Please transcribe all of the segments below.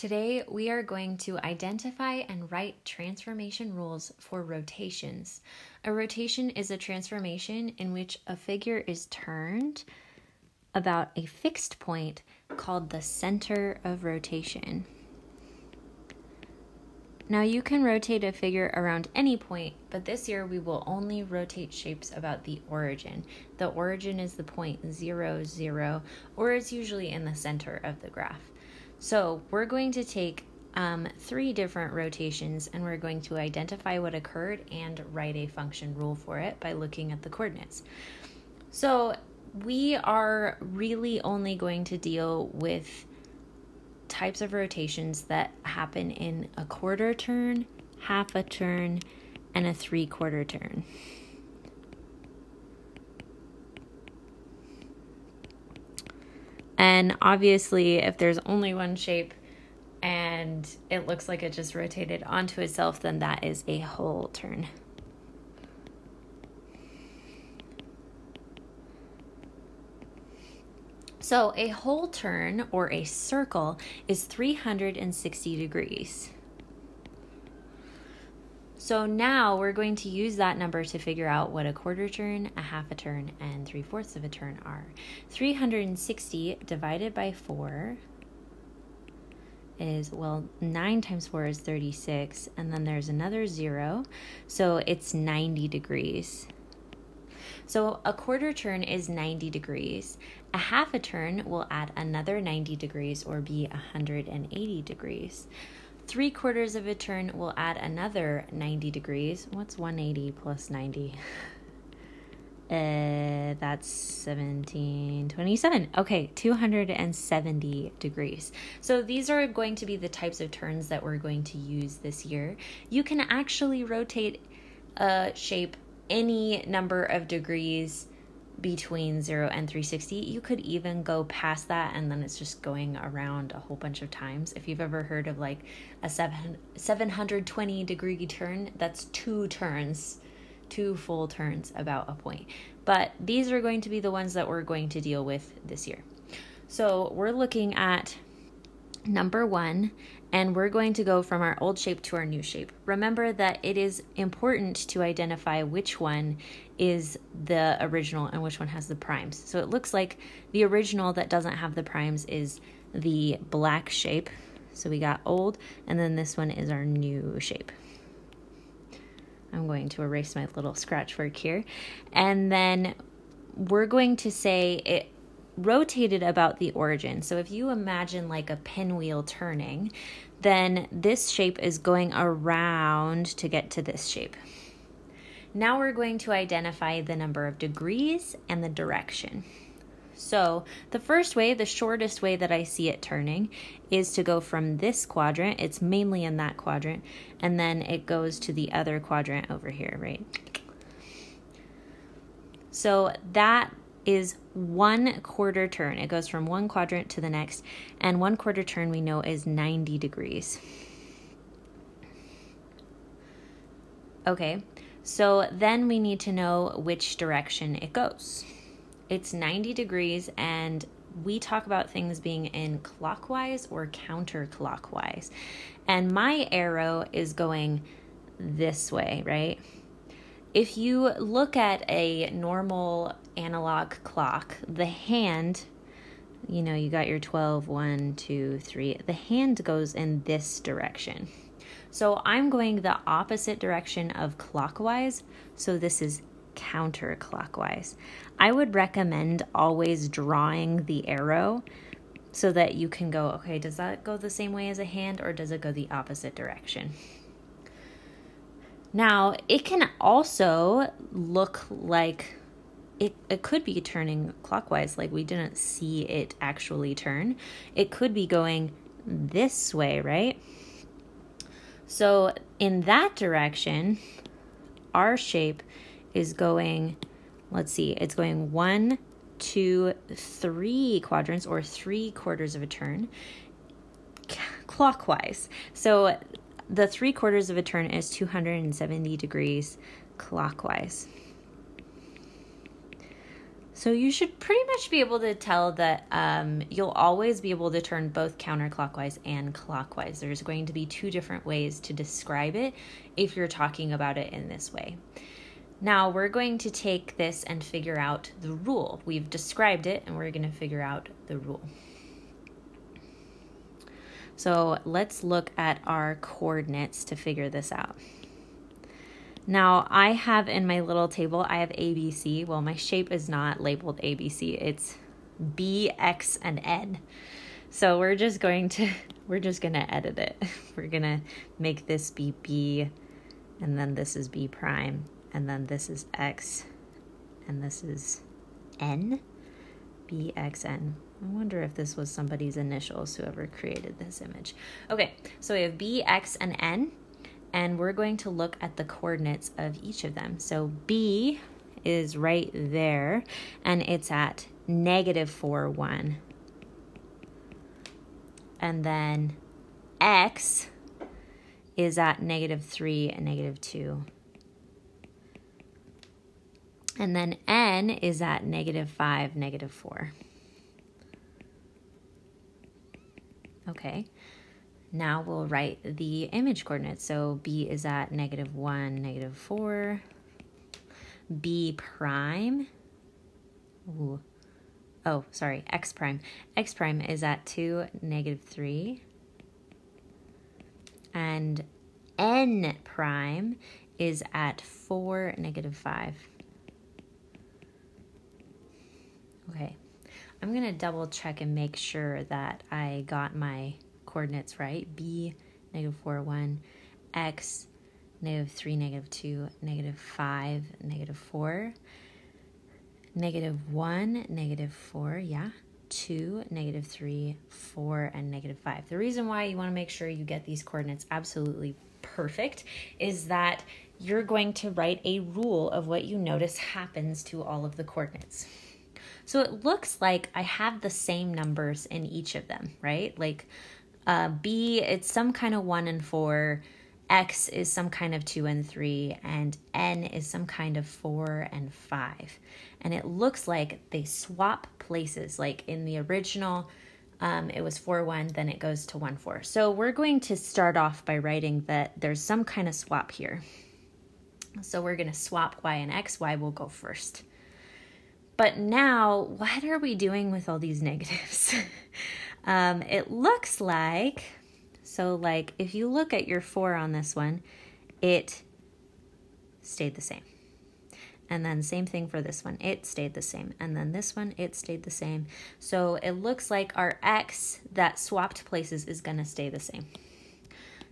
Today, we are going to identify and write transformation rules for rotations. A rotation is a transformation in which a figure is turned about a fixed point called the center of rotation. Now, you can rotate a figure around any point, but this year we will only rotate shapes about the origin. The origin is the point 0, 0, or it's usually in the center of the graph. So we're going to take 3 different rotations and we're going to identify what occurred and write a function rule for it by looking at the coordinates. So we are really only going to deal with types of rotations that happen in a quarter turn, half a turn, and a 3/4 turn. And obviously, if there's only one shape and it looks like it just rotated onto itself, then that is a whole turn. So a whole turn, or a circle, is 360 degrees. So now we're going to use that number to figure out what a quarter turn, a half a turn, and 3/4 of a turn are. 360 divided by 4 is, 9 times 4 is 36, and then there's another 0, so it's 90 degrees. So a quarter turn is 90 degrees. A half a turn will add another 90 degrees, or be 180 degrees. 3/4 of a turn will add another 90 degrees. What's 180 plus 90? That's 1727. Okay, 270 degrees. So these are going to be the types of turns that we're going to use this year. You can actually rotate a shape any number of degrees between 0 and 360. You could even go past that, and then it's just going around a whole bunch of times. If you've ever heard of like a 720 degree turn, that's 2 turns, 2 full turns about a point. But these are going to be the ones that we're going to deal with this year. So we're looking at number 1, and we're going to go from our old shape to our new shape. Remember that it is important to identify which one is the original and which one has the primes. So it looks like the original that doesn't have the primes is the black shape. So we got old, and then this one is our new shape. I'm going to erase my little scratch work here. And then we're going to say it rotated about the origin. So if you imagine like a pinwheel turning, then this shape is going around to get to this shape. Now we're going to identify the number of degrees and the direction. So the first way, the shortest way that I see it turning, is to go from this quadrant. It's mainly in that quadrant, and then it goes to the other quadrant over here, right? So that is 1/4 turn. It goes from one quadrant to the next, and 1/4 turn we know is 90 degrees. Okay, so then we need to know which direction it goes. It's 90 degrees, and we talk about things being in clockwise or counterclockwise. And my arrow is going this way, right? If you look at a normal analog clock, the hand, you got your 12, 1, 2, 3, the hand goes in this direction. So I'm going the opposite direction of clockwise, so this is counterclockwise. I would recommend always drawing the arrow so that you can go, okay, does that go the same way as a hand, or does it go the opposite direction? Now, it can also look like it could be turning clockwise, like we didn't see it actually turn. It could be going this way, right? So in that direction, our shape is going, let's see, it's going 1, 2, 3 quadrants, or 3/4 of a turn clockwise. So the 3/4 of a turn is 270 degrees clockwise. So you should pretty much be able to tell that you'll always be able to turn both counterclockwise and clockwise. There's going to be two different ways to describe it if you're talking about it in this way. Now we're going to take this and figure out the rule. We've described it and we're going to figure out the rule. So let's look at our coordinates to figure this out. Now I have in my little table, I have ABC. Well, my shape is not labeled ABC. It's B, X, and N. So we're just going to edit it. We're going to make this be B, and then this is B prime, and then this is X, and this is N, B, X, N. I wonder if this was somebody's initials, whoever created this image. Okay, so we have B, X, and N. And we're going to look at the coordinates of each of them. So B is right there, and it's at -4, 1. And then X is at -3 and -2. And then N is at -5, -4. Okay. Now we'll write the image coordinates. So B is at -1, -4. B prime. Ooh. Oh, sorry, X prime. X prime is at 2, -3. And N prime is at 4, -5. Okay. I'm going to double check and make sure that I got my coordinates right. B, -4, 1, X, -3, -2, -5, -4, -1, -4, yeah, 2, -3, 4, and -5. The reason why you want to make sure you get these coordinates absolutely perfect is that you're going to write a rule of what you notice happens to all of the coordinates. So it looks like I have the same numbers in each of them, right? Like B, it's some kind of 1 and 4, X is some kind of 2 and 3, and N is some kind of 4 and 5. And it looks like they swap places. Like in the original, it was 4, 1, then it goes to 1, 4. So we're going to start off by writing that there's some kind of swap here. So we're going to swap Y and X. Y will go first. But now, what are we doing with all these negatives? It looks like, so like if you look at your 4 on this one, it stayed the same. And then same thing for this one, it stayed the same. And then this one, it stayed the same. So it looks like our X that swapped places is going to stay the same.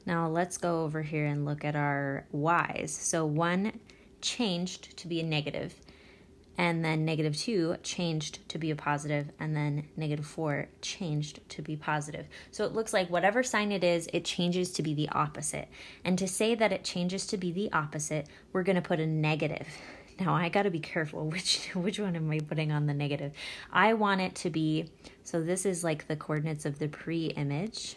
Now let's go over here and look at our Y's. So 1 changed to be a negative. And then -2 changed to be a positive, and then -4 changed to be positive. So it looks like whatever sign it is, it changes to be the opposite. And to say that it changes to be the opposite, we're going to put a negative. Now I got to be careful which one am I putting on the negative. I want it to be, so this is like the coordinates of the pre-image,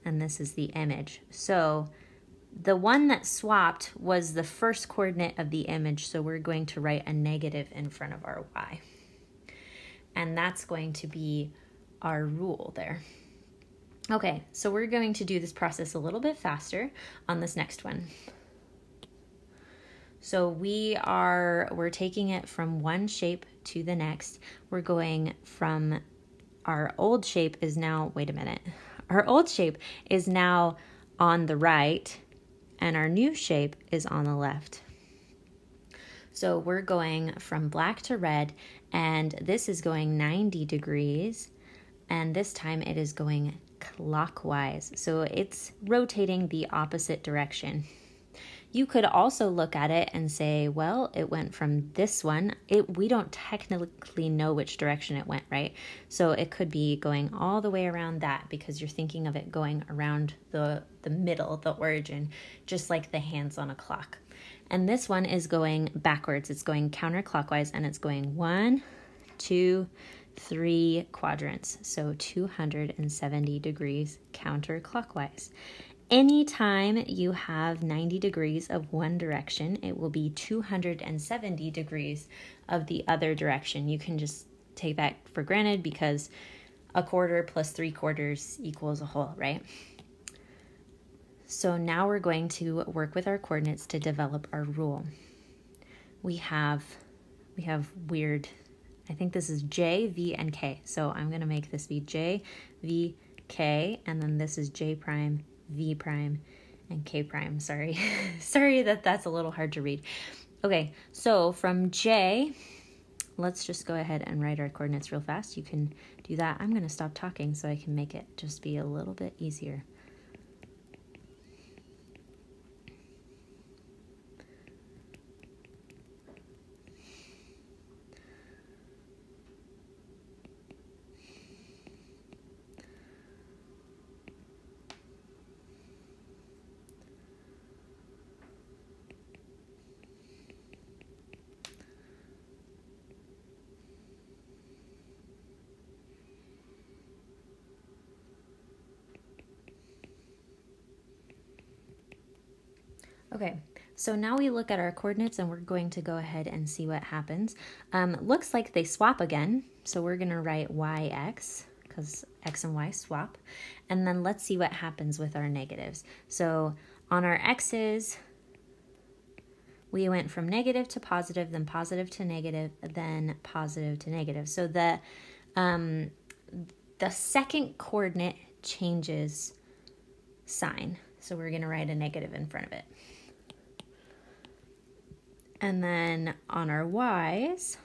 and this is the image. So the one that swapped was the first coordinate of the image, so we're going to write a negative in front of our Y. And that's going to be our rule there. Okay, so we're going to do this process a little bit faster on this next one. So we're taking it from one shape to the next. We're going from our old shape is now, wait a minute. Our old shape is now on the right, and our new shape is on the left. So we're going from black to red, and this is going 90 degrees, and this time it is going clockwise. So it's rotating the opposite direction. You could also look at it and say, well, it went from this one. We don't technically know which direction it went, right? So it could be going all the way around that because you're thinking of it going around the middle, the origin, just like the hands on a clock. And this one is going backwards. It's going counterclockwise, and it's going 1, 2, 3 quadrants. So 270 degrees counterclockwise. anytime you have 90 degrees of one direction, it will be 270 degrees of the other direction. You can just take that for granted because a quarter plus 3/4 equals a whole, right? So now we're going to work with our coordinates to develop our rule. We have weird, I think this is J, V, and K. So I'm going to make this be J, V, K, and then this is J prime, V prime, and K prime. Sorry. Sorry that's a little hard to read. Okay, so from J, let's just go ahead and write our coordinates real fast. You can do that. I'm going to stop talking so I can make it just be a little bit easier. Okay, so now we look at our coordinates and we're going to go ahead and see what happens. Looks like they swap again, so we're going to write yx because x and y swap. And then let's see what happens with our negatives. So on our x's, we went from negative to positive, then positive to negative, then positive to negative. So the second coordinate changes sign. So we're going to write a negative in front of it. And then on our y's,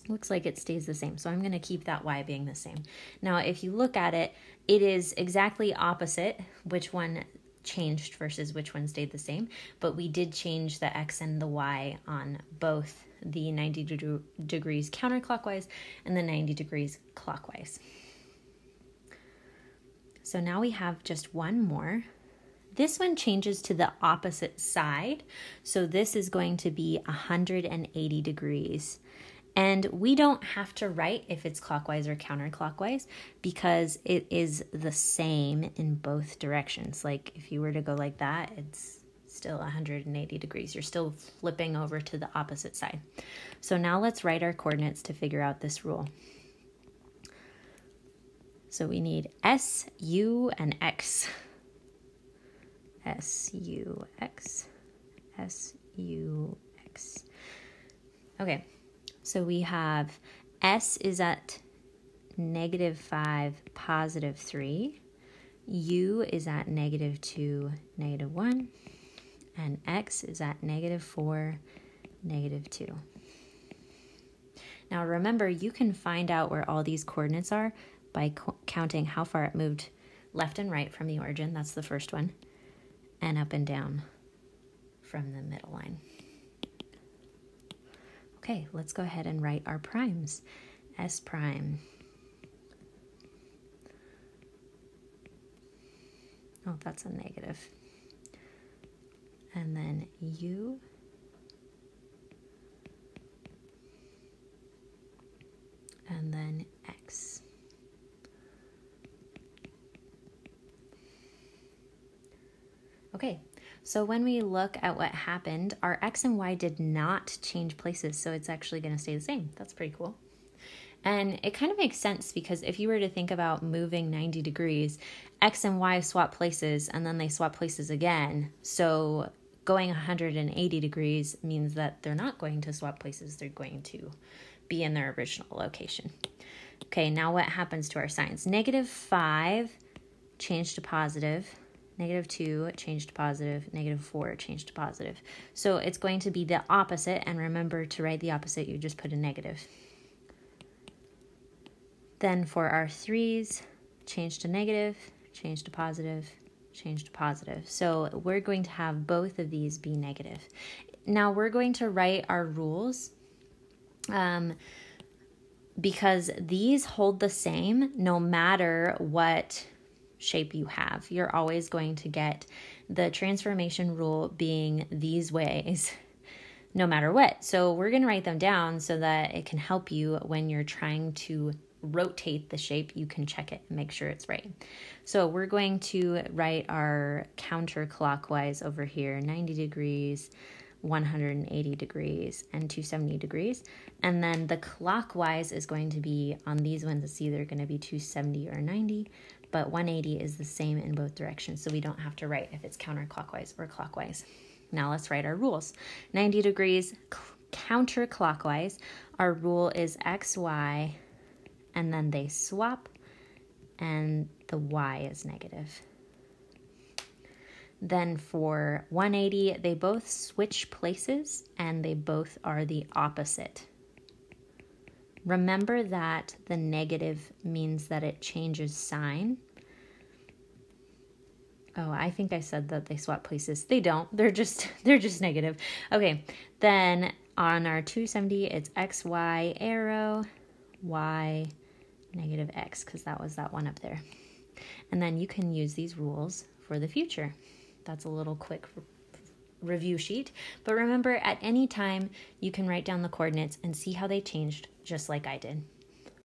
looks like it stays the same. So I'm going to keep that y being the same. Now, if you look at it, it is exactly opposite which one changed versus which one stayed the same. But we did change the x and the y on both the 90 degrees counterclockwise and the 90 degrees clockwise. So now we have just one more. This one changes to the opposite side. So this is going to be 180 degrees. And we don't have to write if it's clockwise or counterclockwise because it is the same in both directions. Like if you were to go like that, it's still 180 degrees. You're still flipping over to the opposite side. So now let's write our coordinates to figure out this rule. So we need S, U, and X. S, U, X, S, U, X. Okay, so we have S is at -5, +3. U is at -2, -1. And X is at -4, -2. Now remember, you can find out where all these coordinates are by counting how far it moved left and right from the origin. That's the first one. And up and down from the middle line. Okay, let's go ahead and write our primes. S prime. Oh, that's a negative. And then U. And then X. Okay, so when we look at what happened, our x and y did not change places, so it's actually going to stay the same. That's pretty cool. And it kind of makes sense because if you were to think about moving 90 degrees, x and y swap places and then they swap places again. So going 180 degrees means that they're not going to swap places. They're going to be in their original location. Okay, now what happens to our signs? -5 changed to positive. -2 changed to positive, -4 changed to positive. So it's going to be the opposite, and remember to write the opposite, you just put a negative. Then for our 3's, change to negative, change to positive, change to positive. So we're going to have both of these be negative. Now we're going to write our rules because these hold the same no matter what shape you have. You're always going to get the transformation rule being these ways no matter what. So we're going to write them down so that it can help you when you're trying to rotate the shape, you can check it and make sure it's right. So we're going to write our counterclockwise over here, 90 degrees, 180 degrees, and 270 degrees. And then the clockwise is going to be, on these ones, it's either going to be 270 or 90, but 180 is the same in both directions, so we don't have to write if it's counterclockwise or clockwise. Now let's write our rules. 90 degrees counterclockwise, our rule is x, y, and then they swap, and the y is negative. Then for 180, they both switch places and they both are the opposite. Remember that the negative means that it changes sign. Oh, I think I said that they swap places. They don't. They're just negative. Okay, then on our 270, it's x, y, arrow, y, negative x, because that was that one up there. And then you can use these rules for the future. That's a little quick review sheet. But remember, at any time, you can write down the coordinates and see how they changed, just like I did.